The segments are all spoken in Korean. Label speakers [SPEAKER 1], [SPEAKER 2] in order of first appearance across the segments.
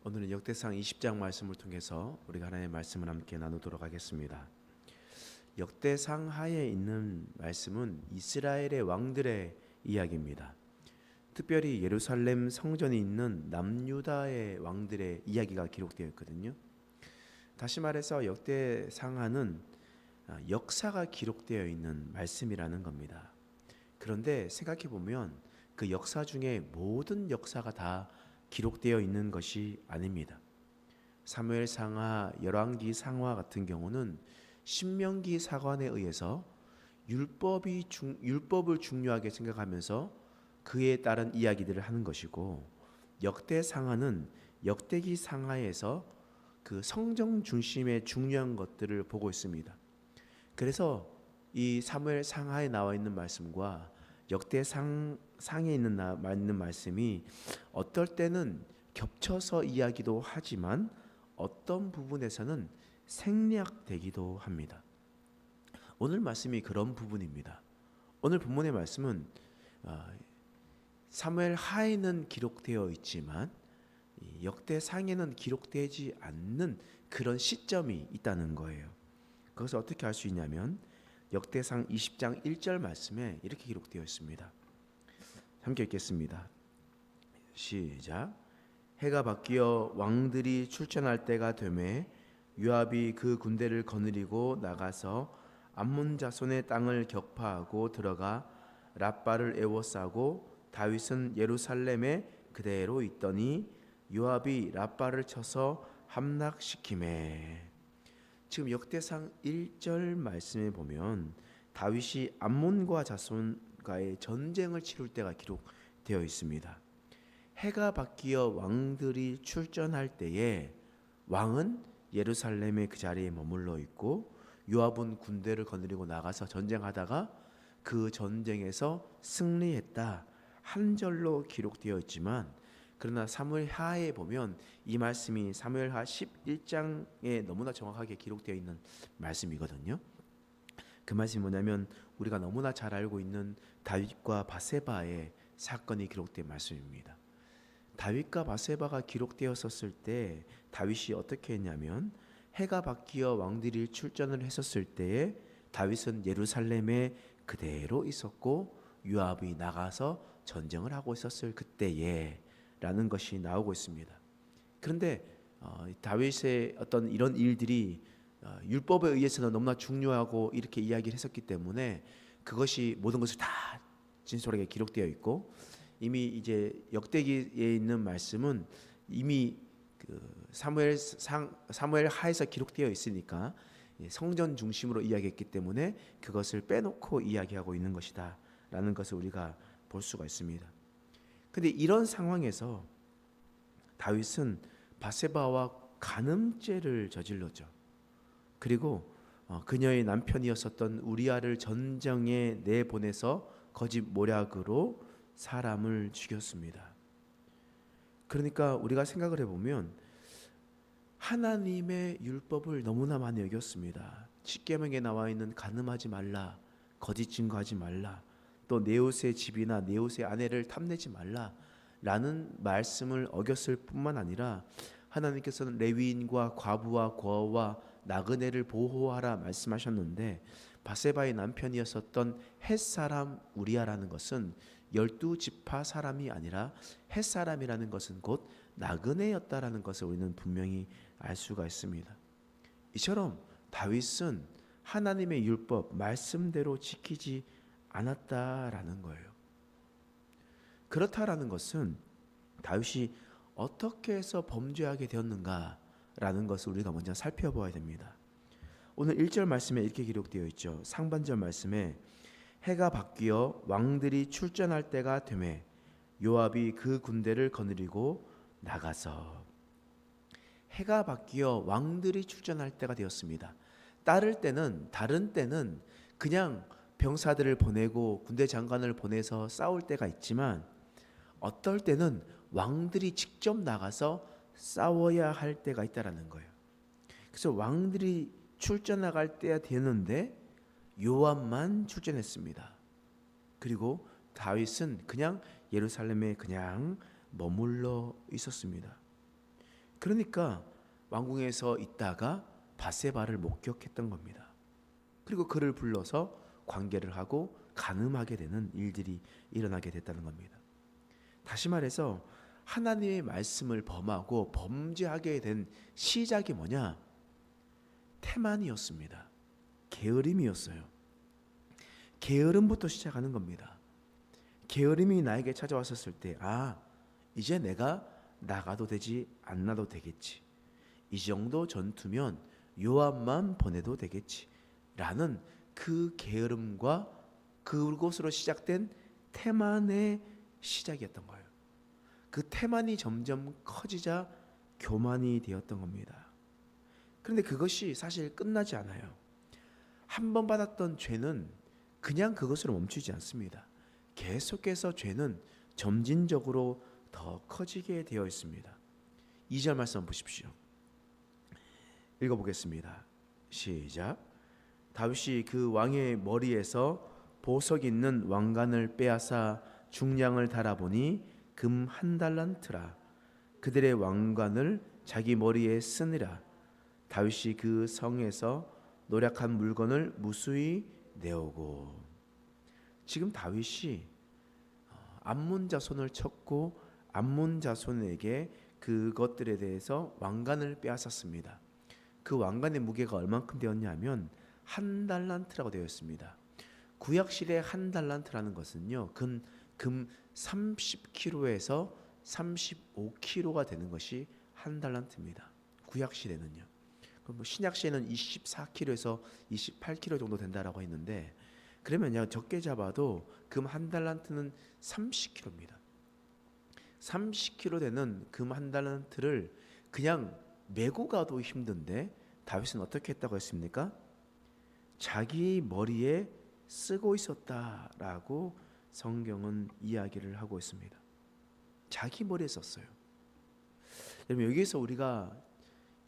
[SPEAKER 1] 오늘은 역대상 20장 말씀을 통해서 우리가 하나님의 말씀을 함께 나누도록 하겠습니다. 역대상 하에 있는 말씀은 이스라엘의 왕들의 이야기입니다. 특별히 예루살렘 성전이 있는 남유다의 왕들의 이야기가 기록되어 있거든요. 다시 말해서 역대상하는 역사가 기록되어 있는 말씀이라는 겁니다. 그런데 생각해 보면 그 역사 중에 모든 역사가 다 기록되어 있는 것이 아닙니다. 사무엘 상하, 열왕기 상하 같은 경우는 신명기 사관에 의해서 율법을 중요하게 생각하면서 그에 따른 이야기들을 하는 것이고, 역대 상하는 역대기 상하에서 그 성정 중심의 중요한 것들을 보고 있습니다. 그래서 이 사무엘 상하에 나와 있는 말씀과 역대 상에 있는 말씀이 어떨 때는 겹쳐서 이야기도 하지만 어떤 부분에서는 생략되기도 합니다. 오늘 말씀이 그런 부분입니다. 오늘 본문의 말씀은 사무엘 하에는 기록되어 있지만 역대 상에는 기록되지 않는 그런 시점이 있다는 거예요. 그것을 어떻게 알 수 있냐면 역대상 20장 1절 말씀에 이렇게 기록되어 있습니다. 함께 읽겠습니다. 시작. 해가 바뀌어 왕들이 출전할 때가 되매 요압이 그 군대를 거느리고 나가서 암몬 자손의 땅을 격파하고 들어가 랍바를 에워싸고 다윗은 예루살렘에 그대로 있더니 요압이 랍바를 쳐서 함락시키매. 지금 역대상 1절 말씀에 보면 다윗이 암몬과 자손과의 전쟁을 치룰 때가 기록되어 있습니다. 해가 바뀌어 왕들이 출전할 때에 왕은 예루살렘의 그 자리에 머물러 있고 요압은 군대를 거느리고 나가서 전쟁하다가 그 전쟁에서 승리했다, 한 절로 기록되어 있지만, 그러나 사무엘하에 보면 이 말씀이 사무엘하 11장에 너무나 정확하게 기록되어 있는 말씀이거든요. 그 말씀이 뭐냐면 우리가 너무나 잘 알고 있는 다윗과 바세바의 사건이 기록된 말씀입니다. 다윗과 바세바가 기록되었었을 때 다윗이 어떻게 했냐면 해가 바뀌어 왕들이 출전을 했었을 때에 다윗은 예루살렘에 그대로 있었고 요압이 나가서 전쟁을 하고 있었을 그때에 라는 것이 나오고 있습니다. 그런데 다윗의 어떤 이런 일들이 율법에 의해서는 너무나 중요하고 이렇게 이야기를 했었기 때문에 그것이 모든 것을 다 진솔하게 기록되어 있고, 이미 이제 역대기에 있는 말씀은 이미 그 사무엘 하에서 기록되어 있으니까 성전 중심으로 이야기했기 때문에 그것을 빼놓고 이야기하고 있는 것이다 라는 것을 우리가 볼 수가 있습니다. 근데 이런 상황에서 다윗은 바세바와 간음죄를 저질렀죠. 그리고 그녀의 남편이었었던 우리아를 전쟁에 내보내서 거짓 모략으로 사람을 죽였습니다. 그러니까 우리가 생각을 해보면 하나님의 율법을 너무나 많이 어겼습니다. 십계명에 나와 있는 간음하지 말라, 거짓 증거하지 말라, 또 내 옷의 집이나 내 옷의 아내를 탐내지 말라 라는 말씀을 어겼을 뿐만 아니라 하나님께서는 레위인과 과부와 고아와 나그네를 보호하라 말씀하셨는데, 바세바의 남편이었었던 헷사람 우리아라는 것은 12지파 사람이 아니라 헷사람이라는 것은 곧 나그네였다라는 것을 우리는 분명히 알 수가 있습니다. 이처럼 다윗은 하나님의 율법 말씀대로 지키지 않았다라는 거예요. 그렇다라는 것은 다윗이 어떻게 해서 범죄하게 되었는가라는 것을 우리가 먼저 살펴봐야 됩니다. 오늘 1절 말씀에 이렇게 기록되어 있죠. 상반절 말씀에 해가 바뀌어 왕들이 출전할 때가 되매 요압이 그 군대를 거느리고 나가서. 해가 바뀌어 왕들이 출전할 때가 되었습니다. 다른 때는 그냥 병사들을 보내고 군대 장관을 보내서 싸울 때가 있지만, 어떨 때는 왕들이 직접 나가서 싸워야 할 때가 있다라는 거예요. 그래서 왕들이 출전 나갈 때가 되는데 요압만 출전했습니다. 그리고 다윗은 그냥 예루살렘에 그냥 머물러 있었습니다. 그러니까 왕궁에서 있다가 밧세바를 목격했던 겁니다. 그리고 그를 불러서 관계를 하고 간음하게 되는 일들이 일어나게 됐다는 겁니다. 다시 말해서 하나님의 말씀을 범하고 범죄하게 된 시작이 뭐냐? 태만이었습니다. 게으름이었어요. 게으름부터 시작하는 겁니다. 게으름이 나에게 찾아왔었을 때, 이제 내가 나가도 되지 않나도 되겠지. 이 정도 전투면 요압만 보내도 되겠지. 라는 그 게으름과 그곳으로 시작된 태만의 시작이었던 거예요. 그 태만이 점점 커지자 교만이 되었던 겁니다. 그런데 그것이 사실 끝나지 않아요. 한 번 받았던 죄는 그냥 그것으로 멈추지 않습니다. 계속해서 죄는 점진적으로 더 커지게 되어 있습니다. 2절 말씀 보십시오. 읽어보겠습니다. 시작. 다윗이 그 왕의 머리에서 보석 있는 왕관을 빼앗아 중량을 달아보니 금 1달란트라. 그들의 왕관을 자기 머리에 쓰니라. 다윗이 그 성에서 노략한 물건을 무수히 내오고. 지금 다윗이 암몬 자손을 쳤고 암몬 자손에게 그것들에 대해서 왕관을 빼앗았습니다. 그 왕관의 무게가 얼만큼 되었냐면 1달란트라고 되어 있습니다. 구약시대 1달란트라는 것은요, 금 30kg에서 35kg가 되는 것이 1달란트입니다. 구약시대는요. 그럼 신약시대는 24kg에서 28kg 정도 된다라고 했는데, 그러면요, 적게 잡아도 금 1달란트는 30kg입니다. 30kg 되는 금 1달란트를 그냥 메고 가도 힘든데 다윗은 어떻게 했다고 했습니까? 자기 머리에 쓰고 있었다라고 성경은 이야기를 하고 있습니다. 자기 머리에 썼어요. 여러분, 여기에서 우리가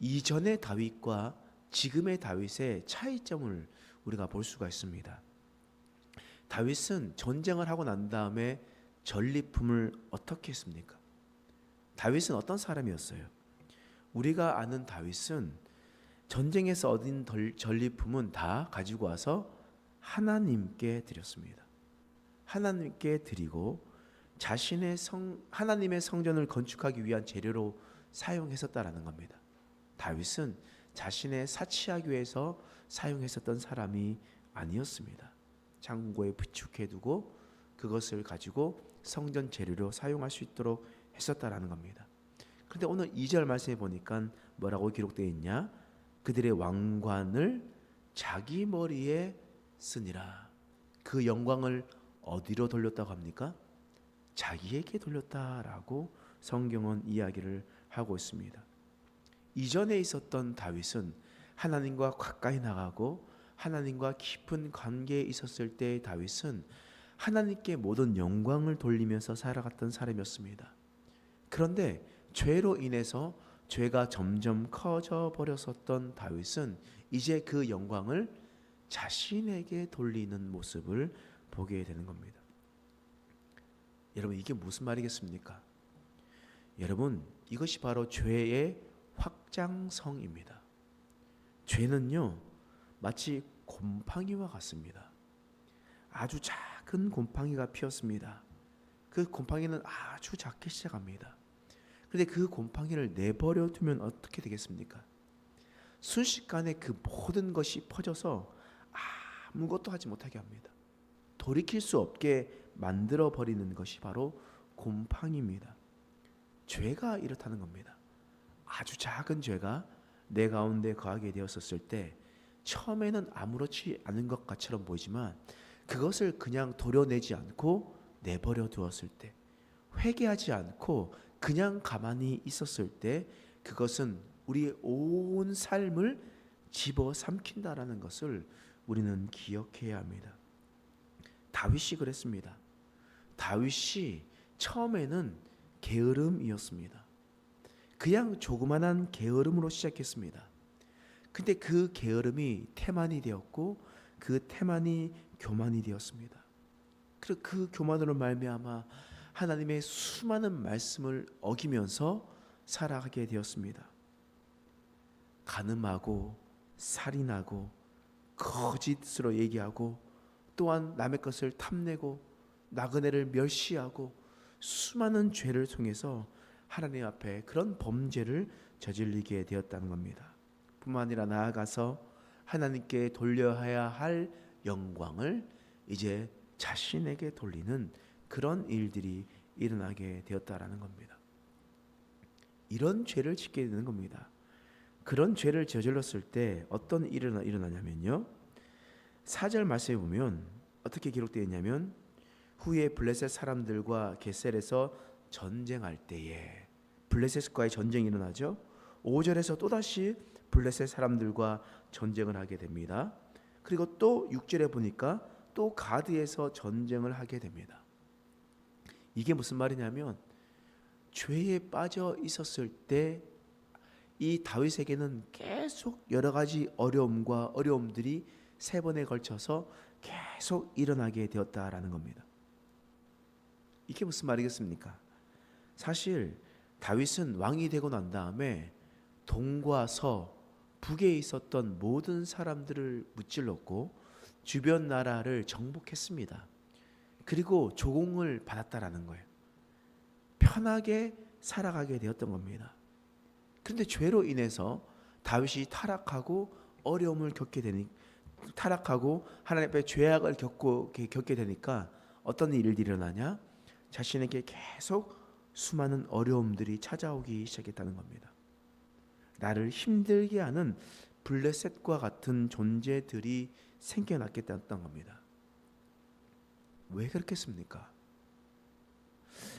[SPEAKER 1] 이전의 다윗과 지금의 다윗의 차이점을 우리가 볼 수가 있습니다. 다윗은 전쟁을 하고 난 다음에 전리품을 어떻게 했습니까? 다윗은 어떤 사람이었어요? 우리가 아는 다윗은 전쟁에서 얻은 전리품은 다 가지고 와서 하나님께 드렸습니다. 하나님께 드리고 자신의 하나님의 성전을 건축하기 위한 재료로 사용했었다라는 겁니다. 다윗은 자신의 사치하기 위해서 사용했었던 사람이 아니었습니다. 창고에 비축해두고 그것을 가지고 성전 재료로 사용할 수 있도록 했었다라는 겁니다. 그런데 오늘 2절 말씀에 보니까 뭐라고 기록되어 있냐? 그들의 왕관을 자기 머리에 쓰니라. 그 영광을 어디로 돌렸다고 합니까? 자기에게 돌렸다라고 성경은 이야기를 하고 있습니다. 이전에 있었던 다윗은 하나님과 가까이 나가고 하나님과 깊은 관계에 있었을 때의 다윗은 하나님께 모든 영광을 돌리면서 살아갔던 사람이었습니다. 그런데 죄로 인해서 죄가 점점 커져 버렸었던 다윗은 이제 그 영광을 자신에게 돌리는 모습을 보게 되는 겁니다. 여러분, 이게 무슨 말이겠습니까? 여러분, 이것이 바로 죄의 확장성입니다. 죄는요, 마치 곰팡이와 같습니다. 아주 작은 곰팡이가 피었습니다. 그 곰팡이는 아주 작게 시작합니다. 그런데 그 곰팡이를 내버려 두면 어떻게 되겠습니까? 순식간에 그 모든 것이 퍼져서 아무것도 하지 못하게 합니다. 돌이킬 수 없게 만들어 버리는 것이 바로 곰팡이입니다. 죄가 이렇다는 겁니다. 아주 작은 죄가 내 가운데 거하게 되었었을 때 처음에는 아무렇지 않은 것처럼 보이지만 그것을 그냥 도려내지 않고 내버려 두었을 때, 회개하지 않고 그냥 가만히 있었을 때 그것은 우리의 온 삶을 집어삼킨다라는 것을 우리는 기억해야 합니다. 다윗이 그랬습니다. 다윗이 처음에는 게으름이었습니다. 그냥 조그만한 게으름으로 시작했습니다. 근데 그 게으름이 태만이 되었고 그 태만이 교만이 되었습니다. 그리고 그 교만으로 말미암아 하나님의 수많은 말씀을 어기면서 살아가게 되었습니다. 간음하고 살인하고 거짓으로 얘기하고 또한 남의 것을 탐내고 나그네를 멸시하고 수많은 죄를 통해서 하나님 앞에 그런 범죄를 저질리게 되었다는 겁니다. 뿐만 아니라 나아가서 하나님께 돌려야 할 영광을 이제 자신에게 돌리는 그런 일들이 일어나게 되었다라는 겁니다. 이런 죄를 짓게 되는 겁니다. 그런 죄를 저질렀을 때 어떤 일이 일어나냐면요, 4절 말씀에 보면 어떻게 기록되어 있냐면 후에 블레셋 사람들과 게셀에서 전쟁할 때에 블레셋과의 전쟁이 일어나죠. 5절에서 또다시 블레셋 사람들과 전쟁을 하게 됩니다. 그리고 또 6절에 보니까 또 가드에서 전쟁을 하게 됩니다. 이게 무슨 말이냐면 죄에 빠져 있었을 때 이 다윗에게는 계속 여러 가지 어려움들이 3번에 걸쳐서 계속 일어나게 되었다라는 겁니다. 이게 무슨 말이겠습니까? 사실 다윗은 왕이 되고 난 다음에 동과 서 북에 있었던 모든 사람들을 무찔렀고 주변 나라를 정복했습니다. 그리고 조공을 받았다라는 거예요. 편하게 살아가게 되었던 겁니다. 그런데 죄로 인해서 다윗이 타락하고 어려움을 겪게 되니 타락하고 하나님 앞에 죄악을 겪게 되니까 어떤 일들이 일어나냐? 자신에게 계속 수많은 어려움들이 찾아오기 시작했다는 겁니다. 나를 힘들게 하는 블레셋과 같은 존재들이 생겨났게 되었던 겁니다. 왜 그렇겠습니까?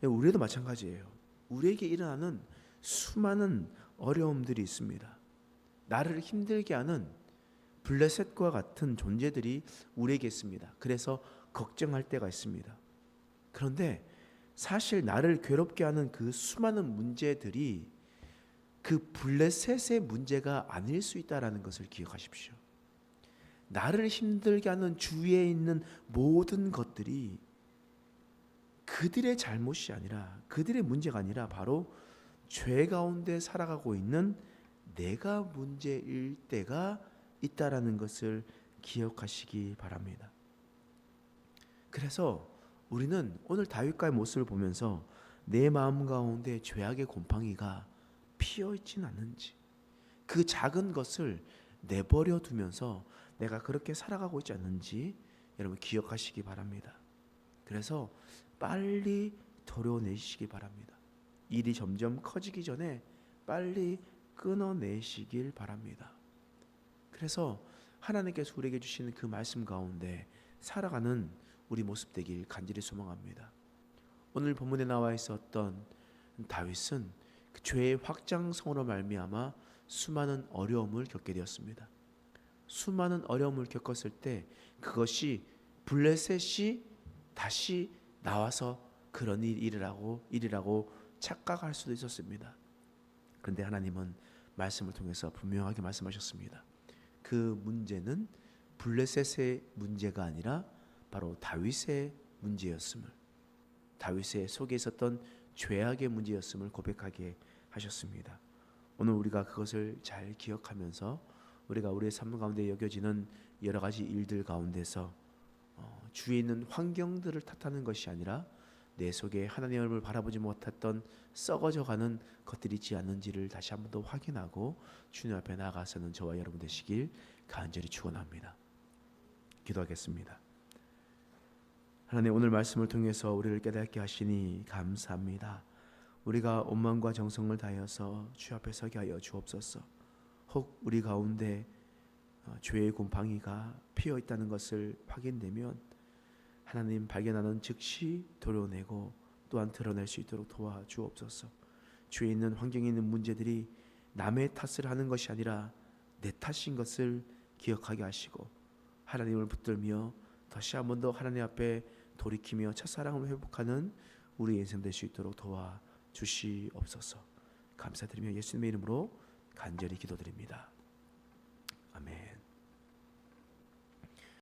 [SPEAKER 1] 우리도 마찬가지예요. 우리에게 일어나는 수많은 어려움들이 있습니다. 나를 힘들게 하는 블레셋과 같은 존재들이 우리에게 있습니다. 그래서 걱정할 때가 있습니다. 그런데 사실 나를 괴롭게 하는 그 수많은 문제들이 그 블레셋의 문제가 아닐 수 있다는 것을 기억하십시오. 나를 힘들게 하는 주위에 있는 모든 것들이 그들의 잘못이 아니라 그들의 문제가 아니라 바로 죄 가운데 살아가고 있는 내가 문제일 때가 있다라는 것을 기억하시기 바랍니다. 그래서 우리는 오늘 다윗과의 모습을 보면서 내 마음 가운데 죄악의 곰팡이가 피어 있지는 않는지 그 작은 것을 내버려 두면서 내가 그렇게 살아가고 있지 않는지 여러분 기억하시기 바랍니다. 그래서 빨리 도려내시기 바랍니다. 일이 점점 커지기 전에 빨리 끊어내시길 바랍니다. 그래서 하나님께서 우리에게 주시는 그 말씀 가운데 살아가는 우리 모습 되길 간절히 소망합니다. 오늘 본문에 나와 있었던 다윗은 그 죄의 확장성으로 말미암아 수많은 어려움을 겪게 되었습니다. 수많은 어려움을 겪었을 때 그것이 블레셋이 다시 나와서 그런 일이라고 착각할 수도 있었습니다. 그런데 하나님은 말씀을 통해서 분명하게 말씀하셨습니다. 그 문제는 블레셋의 문제가 아니라 바로 다윗의 문제였음을, 다윗의 속에 있었던 죄악의 문제였음을 고백하게 하셨습니다. 오늘 우리가 그것을 잘 기억하면서 우리가 우리의 삶 가운데 여겨지는 여러 가지 일들 가운데서 주위에 있는 환경들을 탓하는 것이 아니라 내 속에 하나님의 얼굴을 바라보지 못했던 썩어져가는 것들이 있지 않는지를 다시 한 번 더 확인하고 주님 앞에 나아가서는 저와 여러분 되시길 간절히 축원합니다. 기도하겠습니다. 하나님, 오늘 말씀을 통해서 우리를 깨닫게 하시니 감사합니다. 우리가 온 마음과 정성을 다하여서 주 앞에 서게 하여 주옵소서. 혹 우리 가운데 죄의 곰팡이가 피어 있다는 것을 확인되면 하나님 발견하는 즉시 도려내고 또한 드러낼 수 있도록 도와주옵소서. 주위에 있는 환경에 있는 문제들이 남의 탓을 하는 것이 아니라 내 탓인 것을 기억하게 하시고 하나님을 붙들며 다시 한 번 더 하나님 앞에 돌이키며 첫사랑을 회복하는 우리 인생 될 수 있도록 도와주시옵소서. 감사드리며 예수님의 이름으로 간절히 기도드립니다. 아멘.